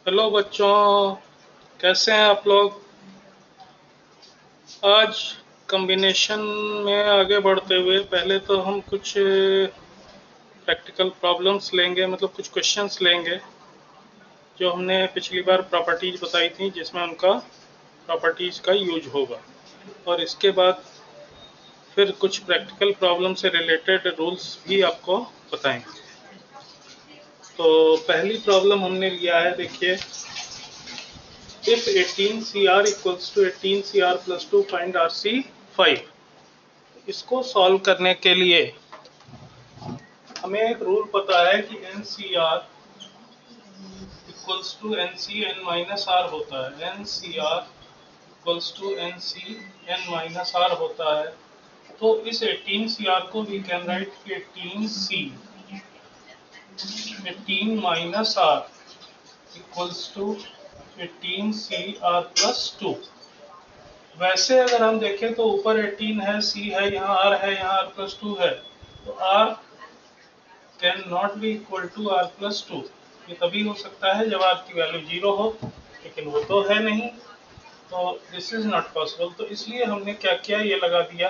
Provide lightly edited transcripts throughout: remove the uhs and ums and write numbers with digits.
Hello बच्चों, कैसे हैं आप लोग। आज कॉम्बिनेशन में आगे बढ़ते हुए पहले तो हम कुछ प्रैक्टिकल प्रॉब्लम्स लेंगे, मतलब कुछ क्वेश्चंस लेंगे जो हमने पिछली बार प्रॉपर्टीज बताई थी, जिसमें उनका प्रॉपर्टीज का यूज होगा। और इसके बाद फिर कुछ प्रैक्टिकल प्रॉब्लम से रिलेटेड रूल्स भी आपको बताएंगे। तो पहली प्रॉब्लम हमने लिया है, देखिए, if 18CR equals to 18CR plus 2 find RC5। इसको सॉल्व करने के लिए हमें एक रूल पता है कि NCR equals to NC n minus R होता है। NCR equals to NC n minus R होता है। तो इस 18CR को we can write 18C 18 minus R equals to 18CR plus 2। वैसे अगर हम देखें तो ऊपर 18 है, C है, यहाँ R है, यहाँ R प्लस 2 है, तो R can not be equal to R plus 2। ये तभी हो सकता है जब R की वैल्यू 0 हो, लेकिन वो तो है नहीं, तो दिस इज नॉट पॉसिबल। तो इसलिए हमने क्या किया, ये लगा दिया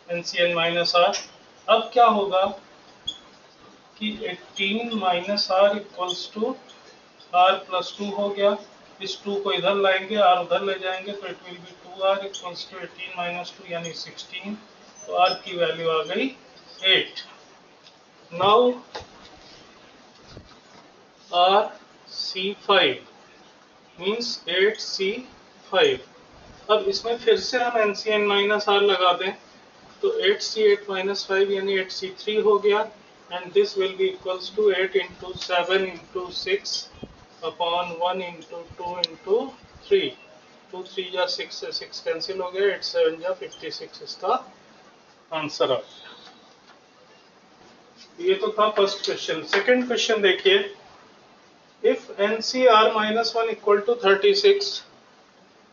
NCN माइनस R। अब क्या होगा कि 18 minus R equals to R plus 2 हो गया। इस 2 को इधर लाएंगे, R उधर ले जाएंगे, तो it will be 2R equals to 18 minus 2 यानी 16। तो R की वैल्यू आ गई 8। Now RC5 means 8C5। अब इसमें फिर से हम NCN माइनस R लगा दें, तो 8C8 माइनस 5 यानी 8C3 हो गया। And this will be equals to 8 into 7 into 6 upon 1 into 2 into 3। 2 3 जा 6 से 6 कैंसिल हो गया, 8 7 जा 56 इसका आंसर आ गया। ये तो था फर्स्ट क्वेश्चन। सेकंड क्वेश्चन देखिए, if NCR minus 1 equal to 36,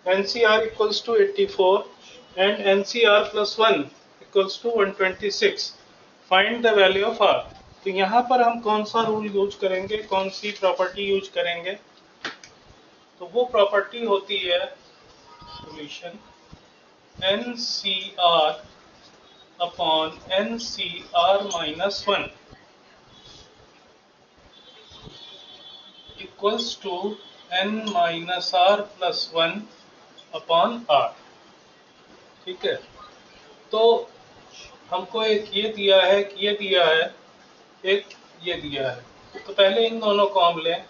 NCR equals to 84 and NCR plus 1 equals to 126, find the value of R। तो यहाँ पर हम कौन सा रूल यूज करेंगे, कौन सी प्रॉपर्टी यूज करेंगे, तो वो प्रॉपर्टी होती है solution NCR upon NCR minus 1 equals to N minus R plus 1 upon R। ठीक है, तो हमको एक ये दिया है, ये दिया है, एक ये दिया है। तो पहले इन दोनों को हम लें,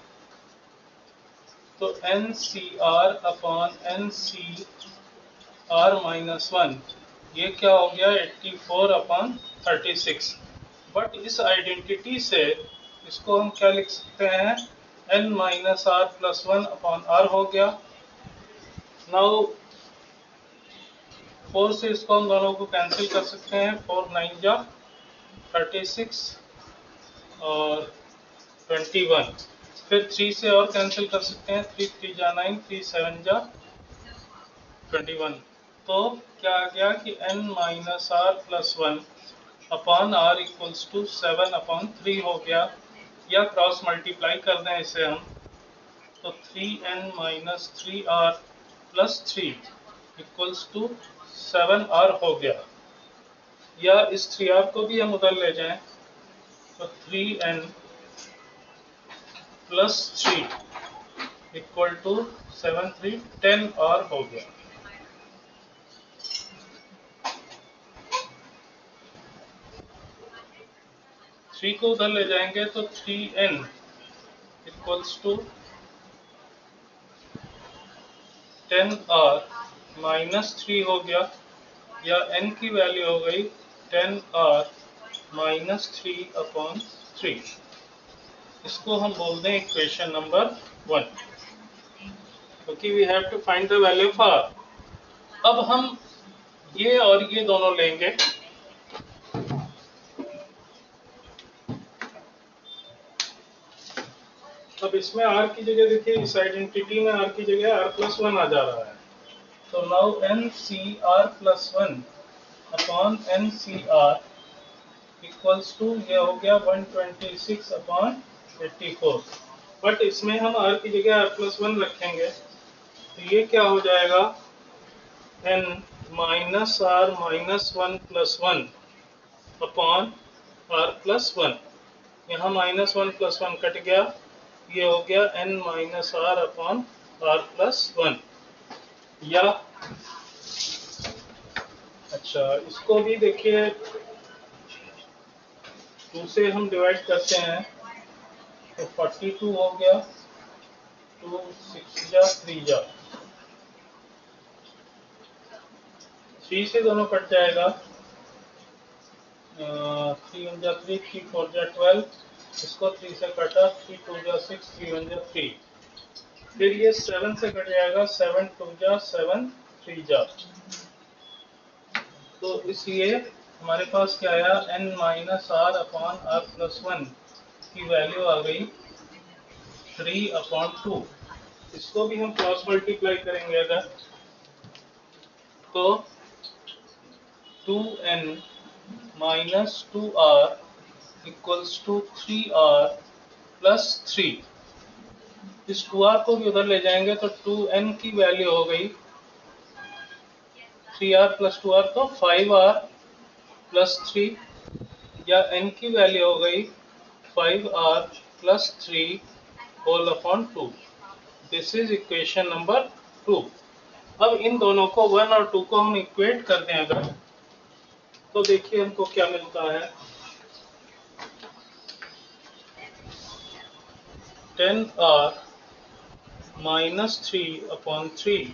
तो NCR अपॉन NCR माइनस 1, ये क्या हो गया 84 अपॉन 36। बट इस आइडेंटिटी से इसको हम क्या लिख सकते हैं, N minus R plus 1 upon R हो गया। नाउ 4 से इसको हम दोनों को कैंसिल कर सकते हैं, 4 9 जा 36 और 21। फिर 3 से और कैंसिल कर सकते हैं, 3 3 जा 9, 3 7 जा 21। तो क्या आ गया कि N minus R plus 1 upon R equals to 7 upon 3 हो गया। या क्रॉस मल्टीप्लाई कर दें इसे हम, तो 3N minus 3R plus 3 equals to 7R हो गया। या इस 3R को भी हम उधर ले जाएं, तो 3N plus 3 equal to 7 3 10R हो गया। थ्री को उधर ले जाएंगे तो 3N equals to 10R minus 3 हो गया। या N की वैल्यू हो गई 10R माइनस 3 अपॉन 3। इसको हम बोल दें इक्वेशन नंबर 1, क्योंकि we have to find the value of R। अब हम ये और ये दोनों लेंगे, अब इसमें R की जगह देखिए, इस आइडेंटिटी में R की जगह R प्लस 1 आ जा रहा है। तो now NCR plus 1 upon NCR equals to, ये हो गया 126 अपॉन 84। बट इसमें हम r की जगह r+1 रखेंगे, तो ये क्या हो जाएगा, n minus r minus 1+1 upon r+1। यहाँ -1+1 कट गया, ये हो गया n minus r upon r+1। या अच्छा, इसको भी देखिए 2 से हम डिवाइड करते हैं तो 42 हो गया, 2 6 जा 3 जा, 3 से दोनों कट जाएगा, 3 1 जा 3, 3 4 जा 12, इसको 3 से कटा, 3 2 जा 6, 3 1 जा 3, फिर ये 7 से कट जाएगा, 7 2 जा 7, 3 जा, तो इसलिए हमारे पास क्या आया, n minus are upon r+1 की वैल्यू आ गई 3/2। इसको भी हम क्रॉस मल्टीप्लाई करेंगे अगर, तो 2n minus 2r equals to 3r plus 3। इस 2r को भी उधर ले जाएंगे तो 2n की वैल्यू हो गई 3r प्लस 2r, तो 5r प्लस 3, या n की वैल्यू हो गई 5r plus 3 whole upon 2। This is equation number 2। अब इन दोनों को 1 और 2 को हम इक्वेट कर दें अगर, तो देखिए हमको क्या मिलता है, 10r माइनस 3/3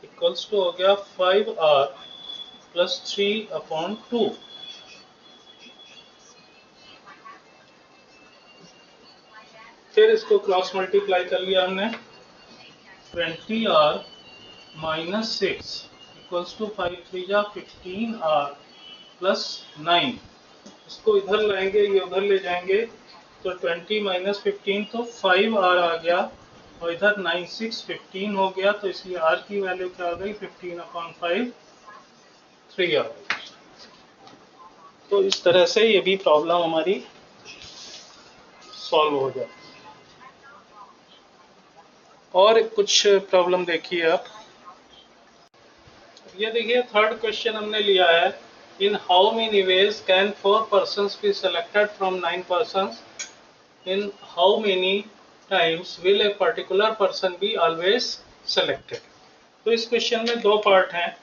इक्वल्स टू हो गया 5r प्लस 3/2। फिर इसको क्रॉस मल्टीप्लाई कर लिया हमने, 20r माइनस 6 इक्वल्स टू 5 3 जा 15r प्लस 9। इसको इधर लाएंगे, ये उधर ले जाएंगे, तो 20 माइनस 15 तो 5r आ गया, और इधर 9 6 15 हो गया, तो इसलिए r की वैल्यू क्या आ गई, 15/5 3 आ गई। तो इस तरह से ये भी प्रॉब्लम हमारी सॉल्व हो जाए। और कुछ प्रॉब्लम देखिए आप, ये देखिए थर्ड क्वेश्चन हमने लिया है, इन how many veg can 4 persons be selected from 9 persons, in how many times will a particular person be always selected. तो इस क्वेश्चन में 2 पार्ट हैं।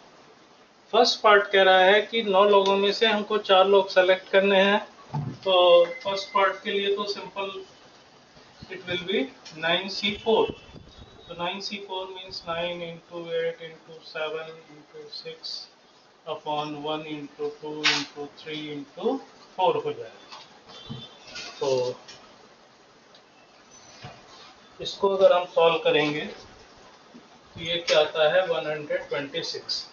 फर्स्ट पार्ट कह रहा है कि 9 लोगों में से हमको 4 लोग सेलेक्ट करने हैं, तो फर्स्ट पार्ट के लिए तो simple it will B 9c4। तो 9c4 means 9 into 8 into 7 into 6 upon 1 into 2 into 3 into 4 हो जाएगा। तो इसको अगर हम सॉल्व करेंगे तो ये क्या आता है, 126।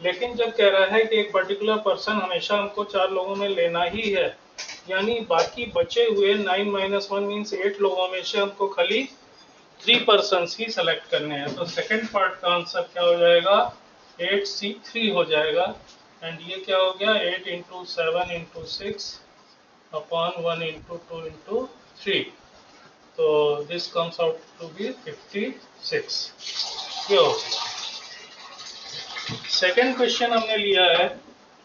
लेकिन जब कह रहा है कि एक पर्टिकुलर पर्सन हमेशा हमको 4 लोगों में लेना ही है, यानी बाकी बचे हुए 9 माइनस 1 मीन्स 8 लोगों में से हमको खाली 3 पर्सन्स ही सेलेक्ट करने हैं, तो सेकंड पार्ट का आंसर क्या हो जाएगा, 8c3 हो जाएगा। एंड ये क्या हो गया, 8 into 7 into 6 upon 1 into 2 into 3, तो this comes out to be 56। ये हो गया। सेकंड क्वेश्चन हमने लिया है,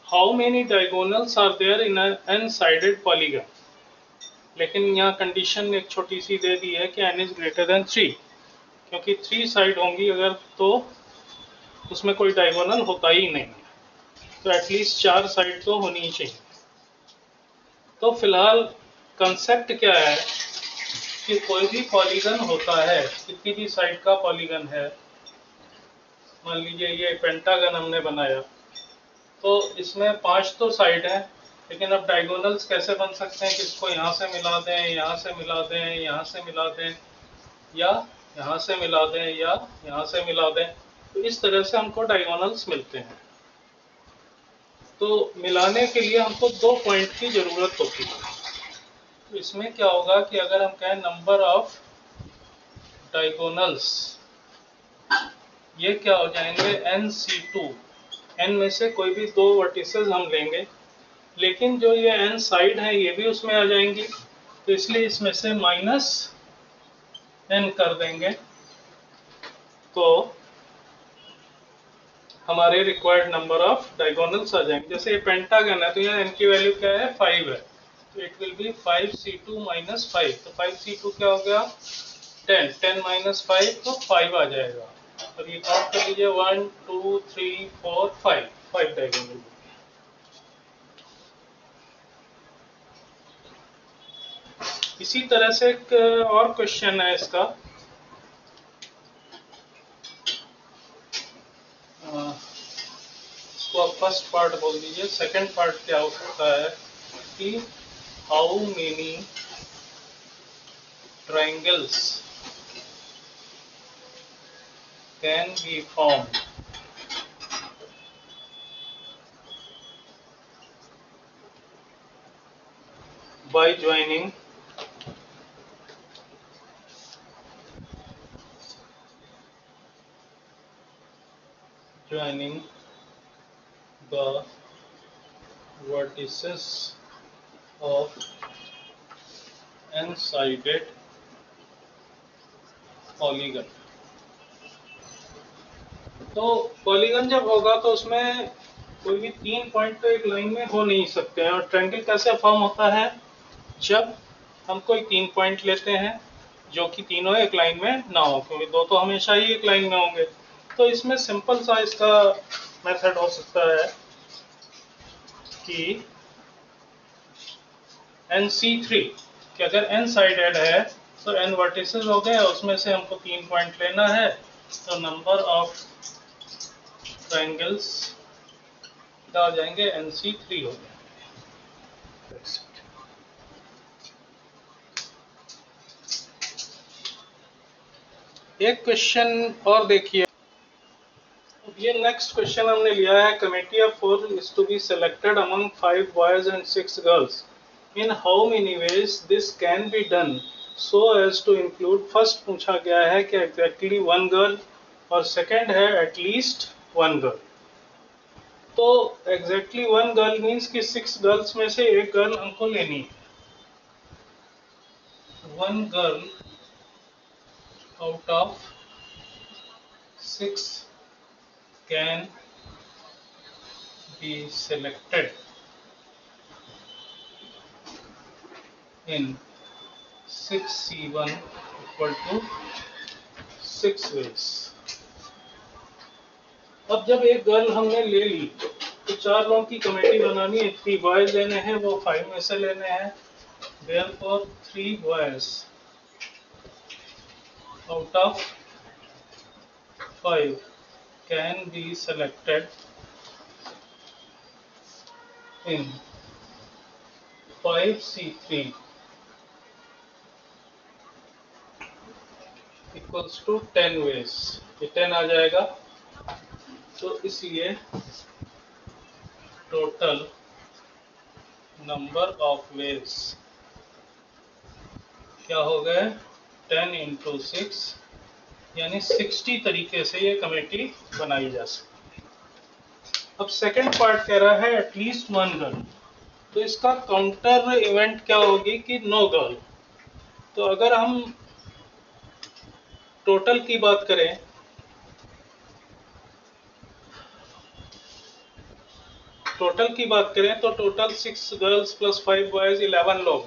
how many diagonals are there in N sided polygon. लेकिन यहाँ कंडीशन एक छोटी सी दे दी है कि n इज ग्रेटर देन 3, क्योंकि 3 साइड होंगी अगर तो उसमें कोई डायगोनल होता ही नहीं, तो एटलीस्ट 4 साइड तो होनी ही चाहिए। तो फिलहाल कंसेप्ट क्या है कि कोई भी पॉलीगन होता है, कितनी भी साइड का पॉलीगन है, मान लीजिए ये पेंटागन हमने बनाया, तो इसमें 5 तो साइड है, लेकिन अब डायगोनल्स कैसे बन सकते हैं कि इसको यहाँ से मिला दें, यहाँ से मिला दें, यहाँ से मिला दें, या यहाँ से मिला दें, या यहाँ से मिला दें, तो इस तरह से हमको डायगोनल्स मिलते हैं। तो मिलाने के लिए हमको 2 पॉइंट की जरूरत होती है। तो इसमें क्या होगा कि अगर हम कहें नंबर ऑफ डायगोनल्स, ये क्या हो जाएंगे, nc2, n में से कोई भी 2 वर्टिसेस हम लेंगे, लेकिन जो ये n साइड है ये भी उसमें आ जाएंगी, तो इसलिए इसमें से माइनस n कर देंगे तो हमारे रिक्वायर्ड नंबर ऑफ डायगोनल्स आ जाएंगे। जैसे ये पेंटागन है तो यहाँ n की वैल्यू क्या है, 5 है, तो it will B 5c2 minus 5। तो 5c2 क्या हो गया, 10, 10 माइनस 5 तो 5 आ जाएगा। और ये काउंट कर लीजिए, 1 2 3 4 5, 5 डायगोनल। इसी तरह से एक और क्वेश्चन है इसका, इसको आप फर्स्ट पार्ट बोल दीजिए। सेकंड पार्ट क्या हो सकता है कि how many triangles can be formed by joining the vertices of n-sided polygon। तो पॉलीगन जब होगा तो उसमें कोई भी 3 पॉइंट तो एक लाइन में हो नहीं सकते हैं। और ट्रायंगल कैसे फॉर्म होता है, जब हम कोई 3 पॉइंट लेते हैं जो कि तीनों एक लाइन में ना हो, क्योंकि दो तो हमेशा ही एक लाइन में होंगे। तो इसमें सिंपल सा इसका मेथड हो सकता है कि NC3 कि अगर n साइडेड है तो n वर्टिसेस हो गए, उसमें से हमको 3 पॉइंट लेना है, तो नंबर ऑफ ट्रायंगल्स क्या हो जाएंगे, NC3 हो जाएंगे। एक क्वेश्चन और देखिए, ये नेक्स्ट क्वेश्चन हमने लिया है, committee of 4 is to be selected among 5 boys and 6 girls. In how many ways this can be done so as to include. First पूछा गया है कि एग्जैक्टली 1 गर्ल, और सेकंड है एटलीस्ट 1 गर्ल। तो एग्जैक्टली 1 गर्ल मीन्स कि 6 girls में से एक गर्ल हमको लेनी है। 1 girl out of 6 can be selected in 6C1 equal to 6 ways। अब जब एक गर्ल हमने ले ली तो 4 लोगों की कमेटी बनानी है, 3 बॉयज लेने हैं, वो 5 में से लेने हैं। Therefore 3 boys out of 5 can be selected in 5C3 equals to 10 ways। ये 10 आ जाएगा, तो इसलिए टोटल नंबर ऑफ वेज क्या हो गए, 10 इंटू 6 यानी 60 तरीके से ये कमेटी बनाई जा सकती है। अब सेकंड पार्ट कह रहा है एटलीस्ट 1 गर्ल, तो इसका काउंटर इवेंट क्या होगी कि नो गर्ल। तो अगर हम टोटल की बात करें तो टोटल 6 गर्ल्स प्लस 5 बॉयज 11 लोग।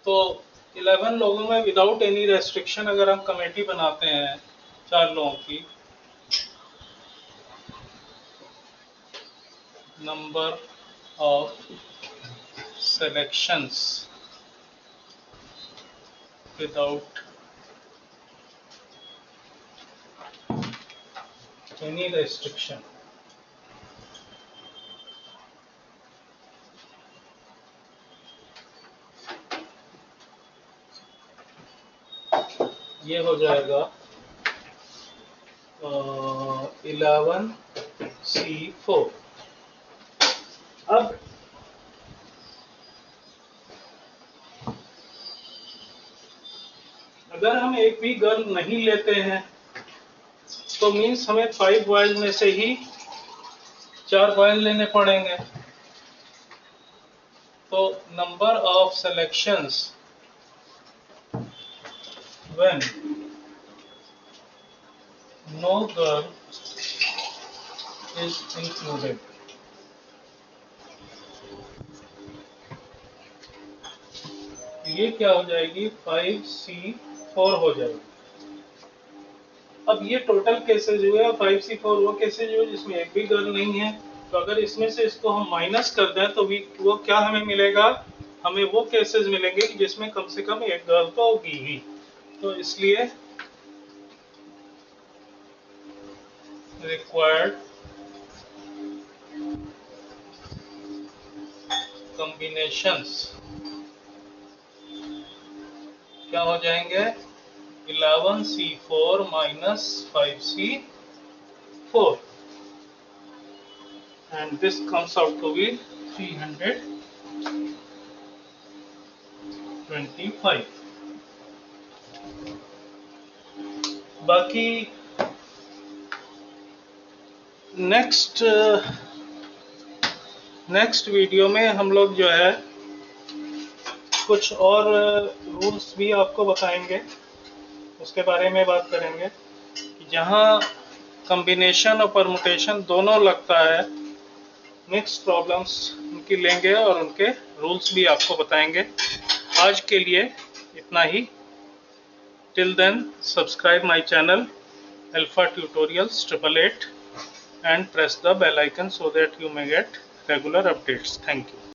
तो 11 लोगों में विदाउट एनी रेस्ट्रिक्शन अगर हम कमेटी बनाते हैं 4 लोगों की, number of selections without any restriction, ये हो जाएगा 11C4। अब अगर हम एक भी गर्ल नहीं लेते हैं तो मीन्स हमें 5 बॉयज में से ही 4 बॉयज लेने पड़ेंगे। तो number of selections when no girl is included. ये क्या हो जाएगी 5C4 हो जाएगी। अब ये टोटल केसेज हुए और 5C4 वो केसेज हुए जिसमें एक भी गर्ल नहीं है। तो अगर इसमें से इसको हम माइनस कर दें तो वो क्या हमें मिलेगा, हमें वो केसेस मिलेंगे कि जिसमें कम से कम एक गर्ल तो होगी ही। तो इसलिए रिक्वायर्ड कॉम्बिनेशंस क्या हो जाएंगे 11C4 minus 5C4 and this comes out to be 325. बाकी नेक्स्ट वीडियो में हम लोग जो है कुछ और रूल्स भी आपको बताएंगे, उसके बारे में बात करेंगे कि जहाँ कॉम्बिनेशन और परमुटेशन दोनों लगता है, मिक्स प्रॉब्लम्स उनकी लेंगे और उनके रूल्स भी आपको बताएंगे। आज के लिए इतना ही। Till then subscribe my channel Alpha Tutorials 888 and press the bell icon so that you may get regular updates. Thank you.